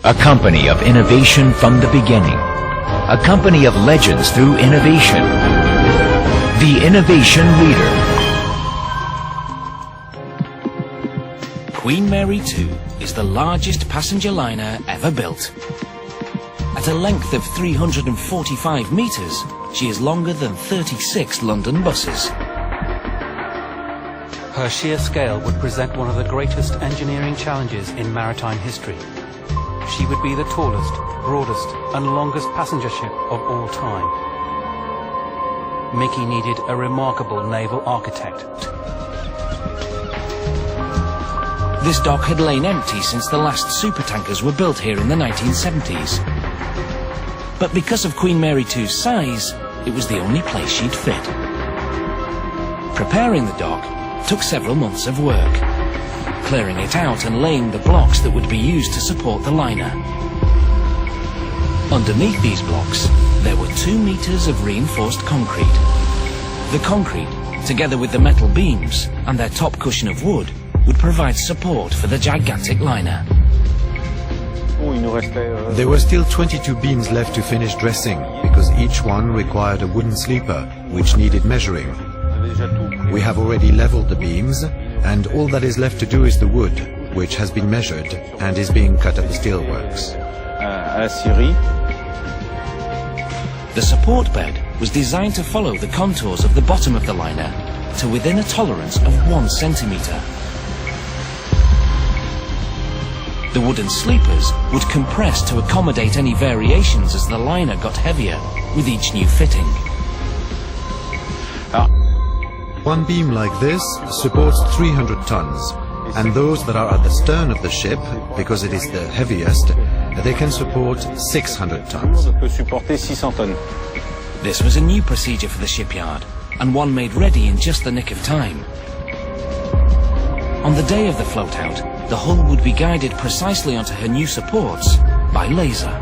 A company of innovation from the beginning. A company of legends through innovation. The innovation leader. Queen Mary 2 is the largest passenger liner ever built. At a length of 345 metres, she is longer than 36 London buses. Her sheer scale would present one of the greatest engineering challenges in maritime history. She would be the tallest, broadest and longest passenger ship of all time. Mickey needed a remarkable naval architect. This dock had lain empty since the last supertankers were built here in the 1970s. But because of Queen Mary 2's size, it was the only place she'd fit. Preparing the dock took several months of work, clearing it out and laying the blocks that would be used to support the liner. Underneath these blocks, there were 2 meters of reinforced concrete. The concrete, together with the metal beams and their top cushion of wood, would provide support for the gigantic liner. There were still 22 beams left to finish dressing, because each one required a wooden sleeper, which needed measuring. We have already leveled the beams, and all that is left to do is the wood, which has been measured and is being cut at the steelworks. The support bed was designed to follow the contours of the bottom of the liner to within a tolerance of 1 centimetre. The wooden sleepers would compress to accommodate any variations as the liner got heavier with each new fitting. One beam like this supports 300 tons, and those that are at the stern of the ship, because it is the heaviest, they can support 600 tons. This was a new procedure for the shipyard, and one made ready in just the nick of time. On the day of the float-out, the hull would be guided precisely onto her new supports by laser.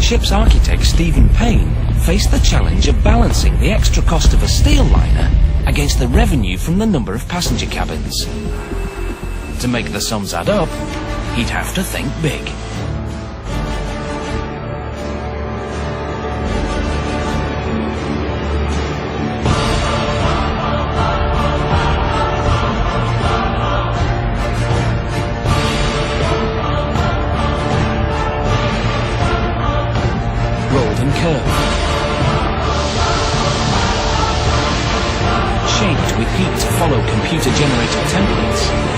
ship's architect Stephen Payne faced the challenge of balancing the extra cost of a steel liner against the revenue from the number of passenger cabins. To make the sums add up, he'd have to think big. Rolled and curved. Shaped with heat to follow computer-generated templates.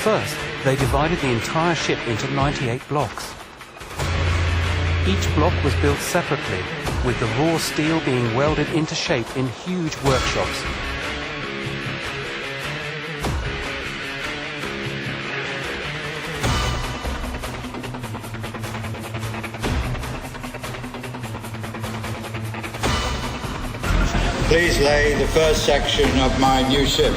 First, they divided the entire ship into 98 blocks. Each block was built separately, with the raw steel being welded into shape in huge workshops. Please lay the first section of my new ship.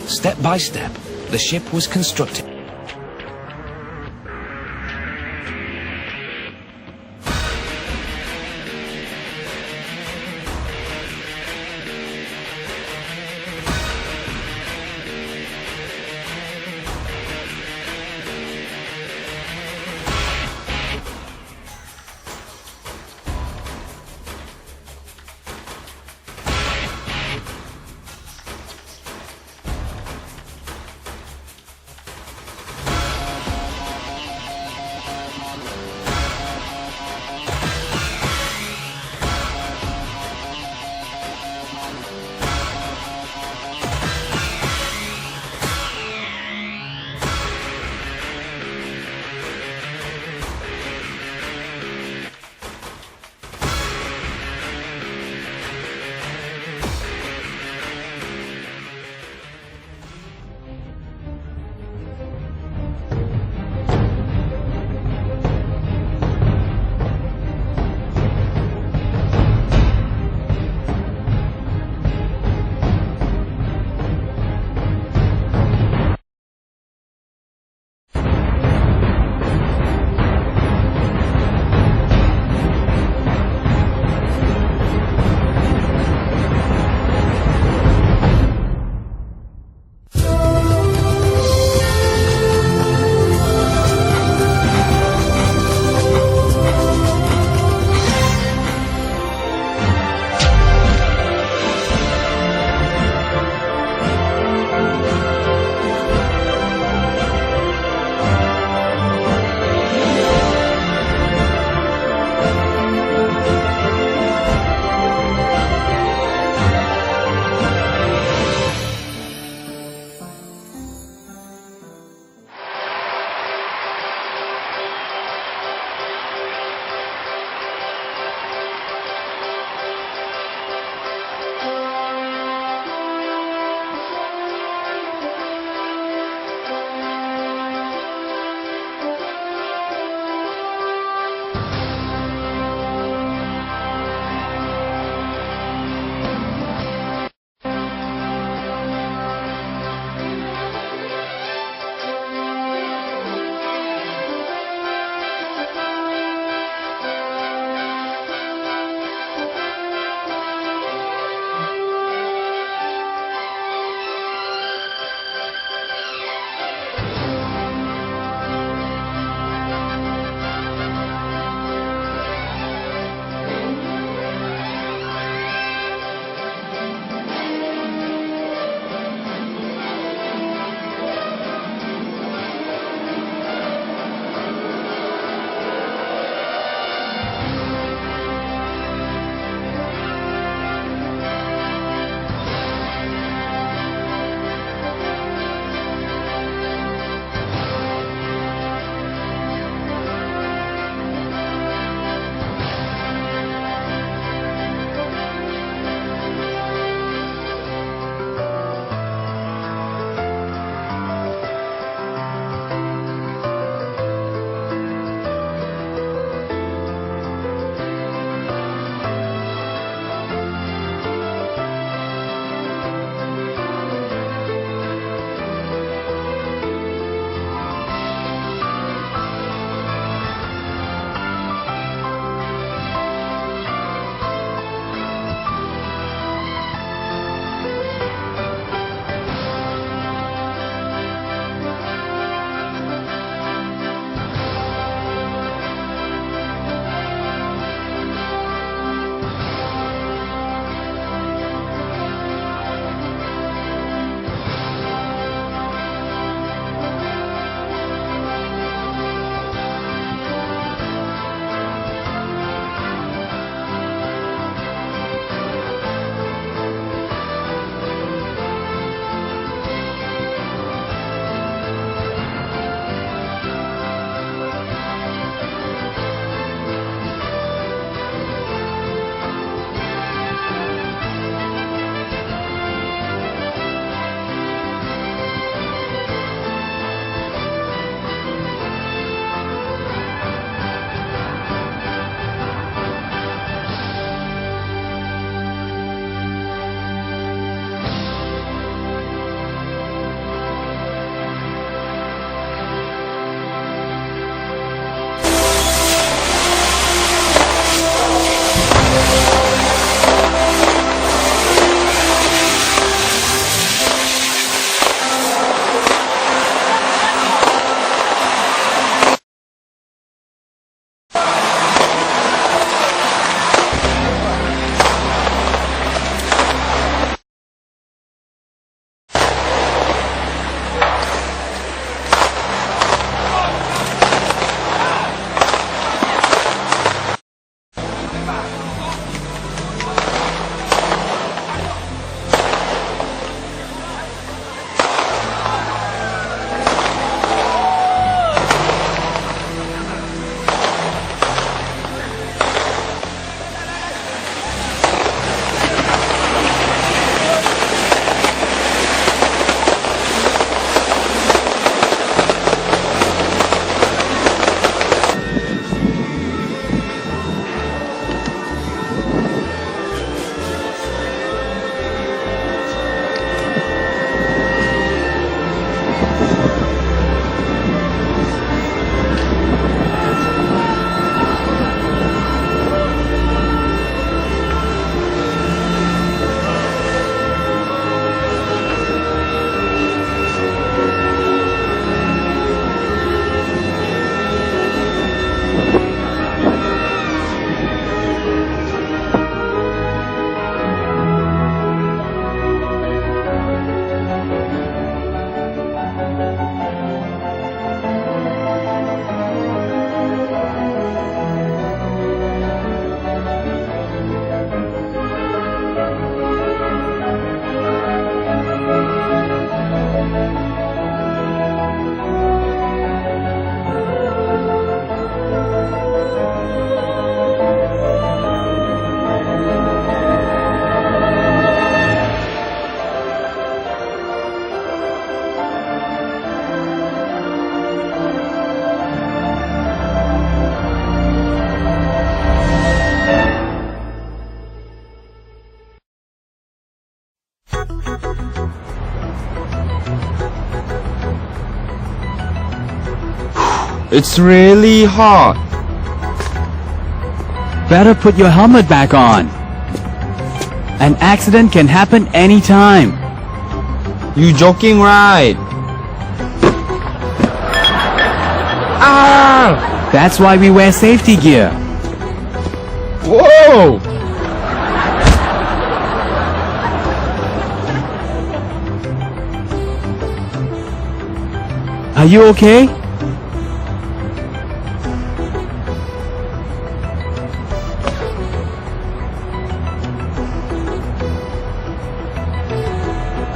Step by step, the ship was constructed. It's really hot. Better put your helmet back on. An accident can happen anytime. You joking, right? Ah! That's why we wear safety gear. Whoa! Are you okay?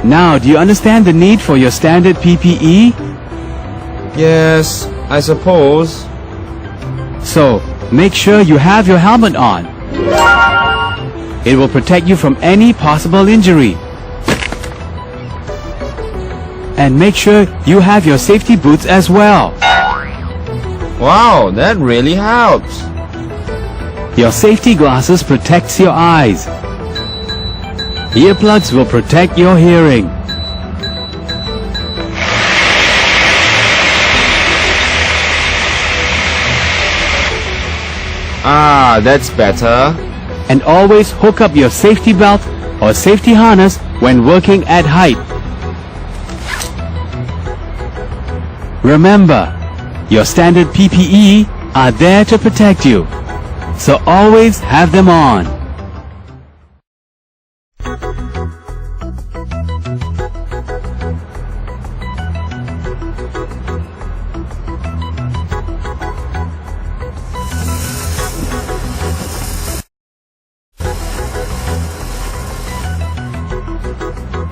Now, do you understand the need for your standard PPE? Yes, I suppose. So, make sure you have your helmet on. It will protect you from any possible injury. And make sure you have your safety boots as well. Wow, that really helps. Your safety glasses protects your eyes. Earplugs will protect your hearing. Ah, that's better. And always hook up your safety belt or safety harness when working at height. Remember, your standard PPE are there to protect you. So always have them on.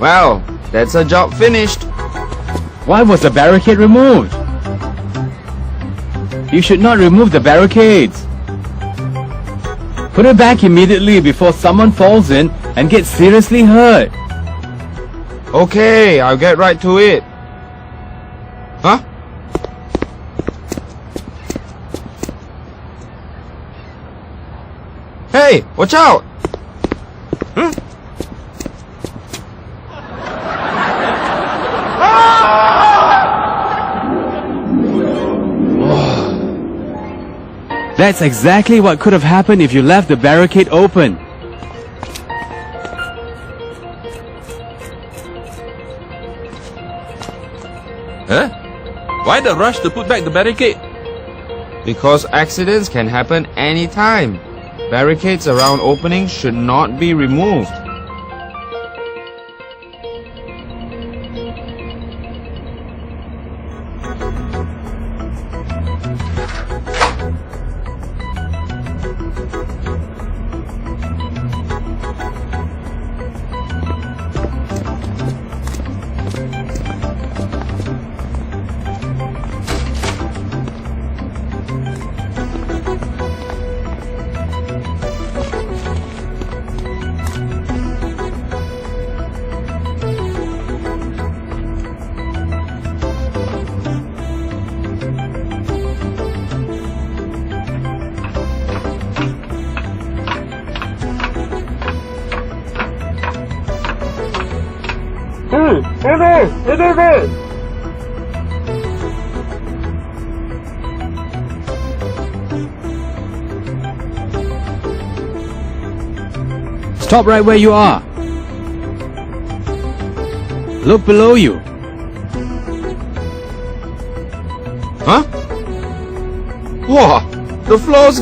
Well, that's a job finished. Why was the barricade removed? You should not remove the barricades. Put it back immediately before someone falls in and gets seriously hurt. Okay, I'll get right to it. Huh? Hey, watch out! Huh? That's exactly what could have happened if you left the barricade open. Huh? Why the rush to put back the barricade? Because accidents can happen anytime. Barricades around openings should not be removed. Stop right where you are. Look below you. Huh? Whoa! The floor's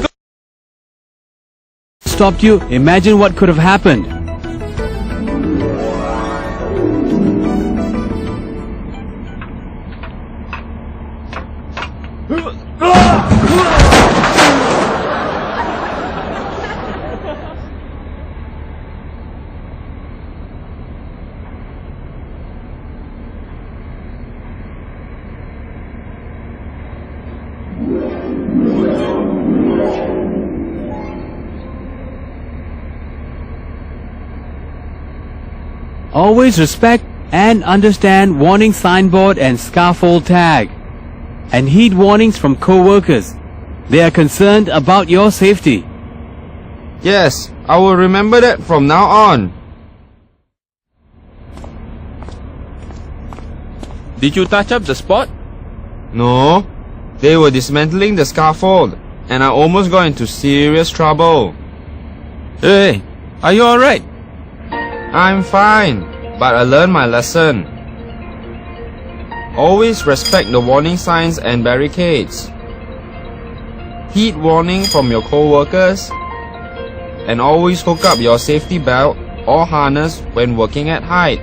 Stopped you. Imagine what could have happened. Always respect and understand warning signboard and scaffold tag. And heed warnings from co-workers. They are concerned about your safety. Yes, I will remember that from now on. Did you touch up the spot? No. They were dismantling the scaffold, and I almost got into serious trouble. Hey, are you alright? I'm fine, but I learned my lesson. Always respect the warning signs and barricades. Heat warning from your co-workers, and always hook up your safety belt or harness when working at height.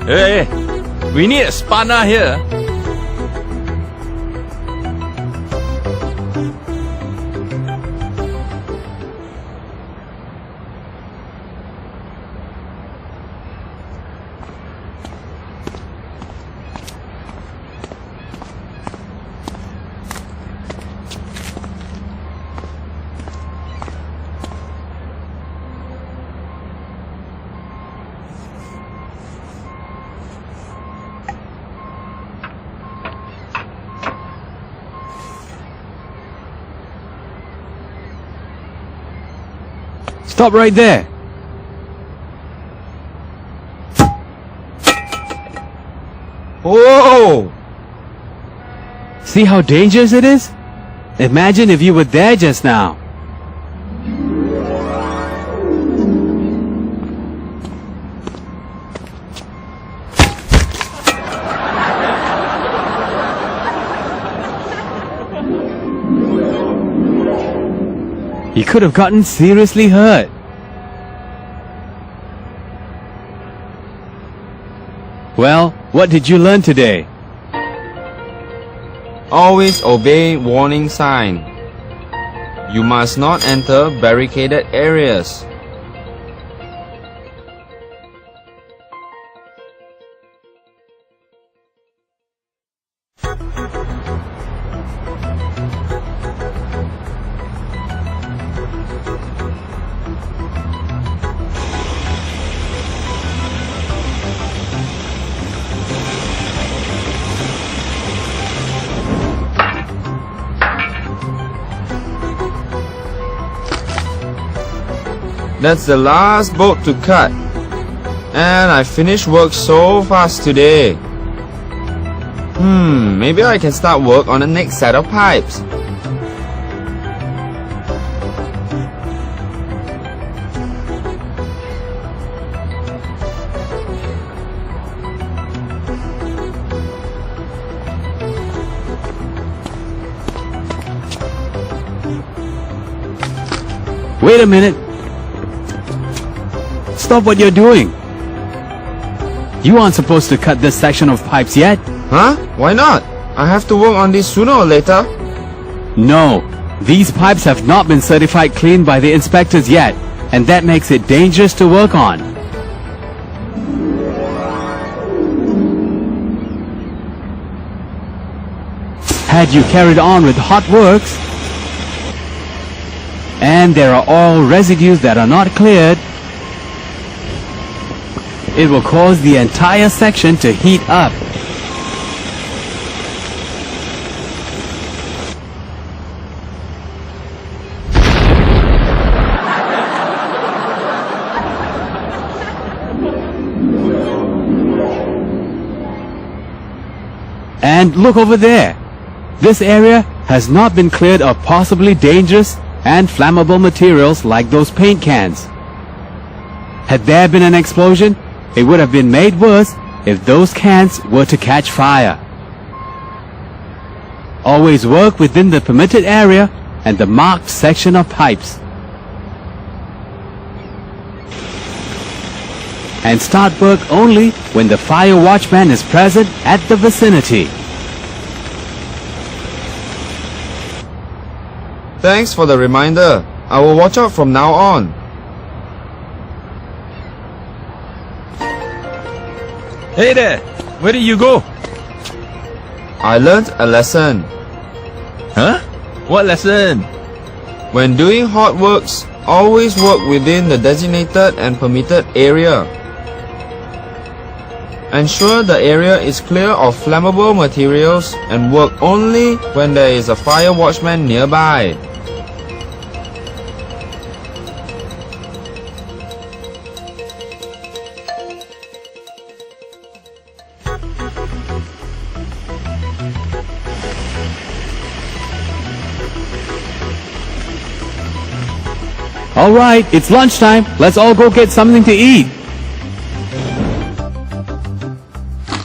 Hey, we need a spanner here. Stop right there. Whoa! See how dangerous it is? Imagine if you were there just now. You could have gotten seriously hurt. Well, what did you learn today? Always obey warning sign. You must not enter barricaded areas. That's the last bolt to cut. And I finished work so fast today. Maybe I can start work on the next set of pipes. Wait a minute. Stop what you're doing. You aren't supposed to cut this section of pipes yet. Huh? Why not? I have to work on this sooner or later. No, these pipes have not been certified clean by the inspectors yet, and that makes it dangerous to work on. Had you carried on with hot works, and there are all residues that are not cleared, it will cause the entire section to heat up. And look over there. This area has not been cleared of possibly dangerous and flammable materials like those paint cans. Had there been an explosion, it would have been made worse if those cans were to catch fire. Always work within the permitted area and the marked section of pipes. and start work only when the fire watchman is present at the vicinity. Thanks for the reminder. I will watch out from now on. Hey there, where did you go? I learned a lesson. Huh? What lesson? When doing hot works, always work within the designated and permitted area. Ensure the area is clear of flammable materials and work only when there is a fire watchman nearby. Alright, it's lunchtime. Let's all go get something to eat.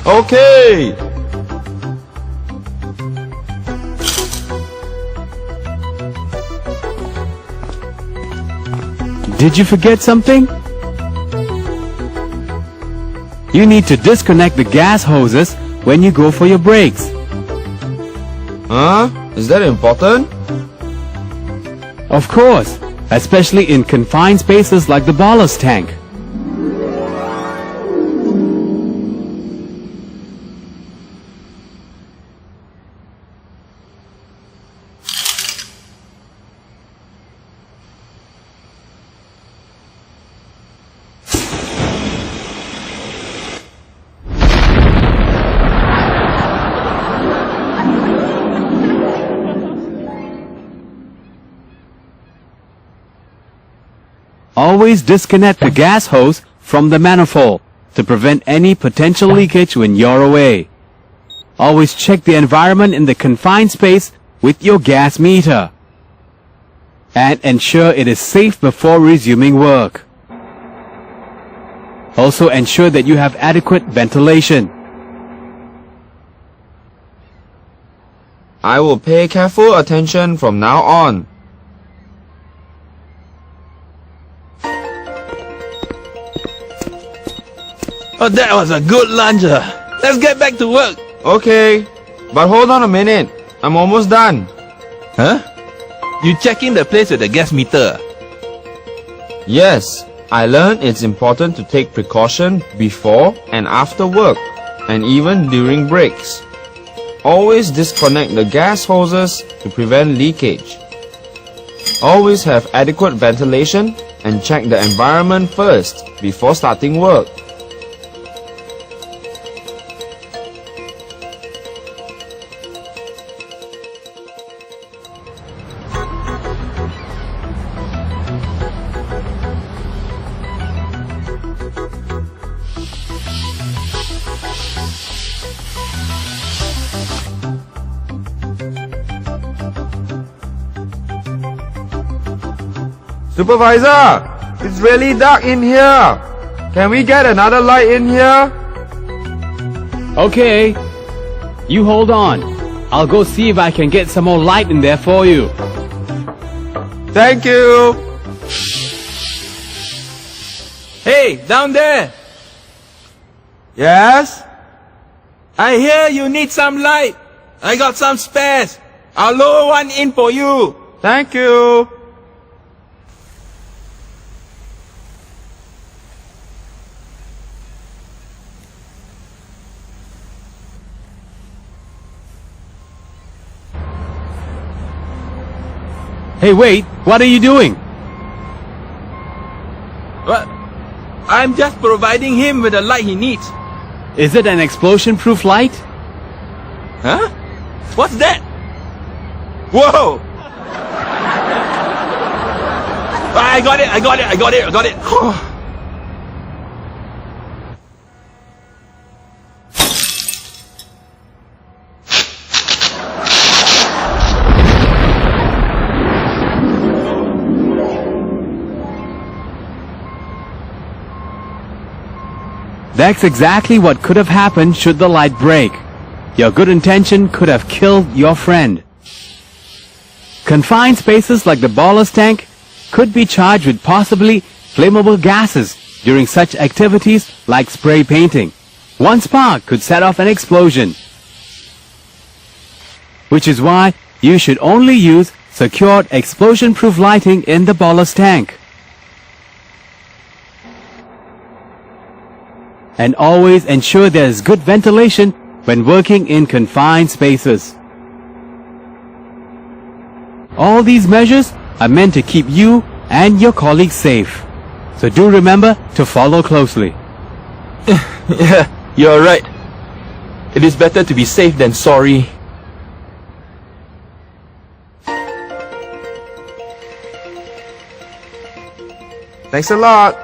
Okay! Did you forget something? You need to disconnect the gas hoses when you go for your breaks. Huh? Is that important? Of course, especially in confined spaces like the ballast tank. Always disconnect the gas hose from the manifold to prevent any potential leakage when you're away. Always check the environment in the confined space with your gas meter. And ensure it is safe before resuming work. Also ensure that you have adequate ventilation. I will pay careful attention from now on. Oh, that was a good lunch. Let's get back to work. Okay, but hold on a minute. I'm almost done. Huh? You checking the place with the gas meter? Yes, I learned it's important to take precaution before and after work, and even during breaks. Always disconnect the gas hoses to prevent leakage. Always have adequate ventilation and check the environment first before starting work. Supervisor, it's really dark in here. Can we get another light in here? Okay, you hold on. I'll go see if I can get some more light in there for you. Thank you. Hey, down there. Yes? I hear you need some light. I got some spares. I'll lower one in for you. Thank you. Hey, wait, what are you doing? What? I'm just providing him with the light he needs. Is it an explosion-proof light? Huh? What's that? Whoa! I got it. That's exactly what could have happened should the light break. Your good intention could have killed your friend. Confined spaces like the ballast tank could be charged with possibly flammable gases during such activities like spray painting. One spark could set off an explosion. Which is why you should only use secured explosion-proof lighting in the ballast tank. And always ensure there is good ventilation when working in confined spaces. All these measures are meant to keep you and your colleagues safe. So do remember to follow closely. Yeah, you're right. It is better to be safe than sorry. Thanks a lot.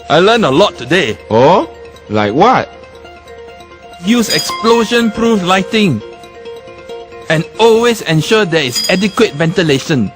I learned a lot today. Oh? Like what? Use explosion-proof lighting. And always ensure there is adequate ventilation.